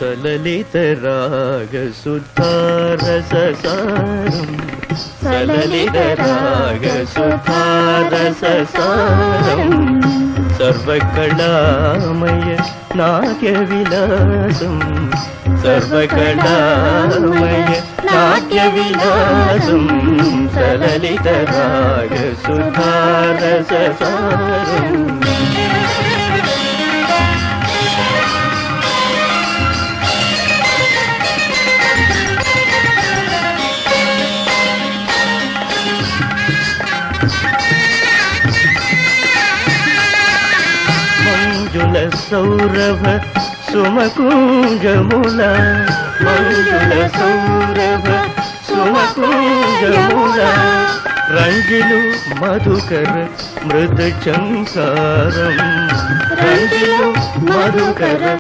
सललितरागसुधारससारं सललितरागसुधारससारं सर्वकलामय नाट्यविलासं सर्वकलामय नाट्यविलासं सललितरागसुधारससारं Manjul Saurabh सुमकुंजमुला Manjul Saurabh सुमकुंजमुला रंजिलु Madhukar मृद चंकारं रंजिलु Madhukar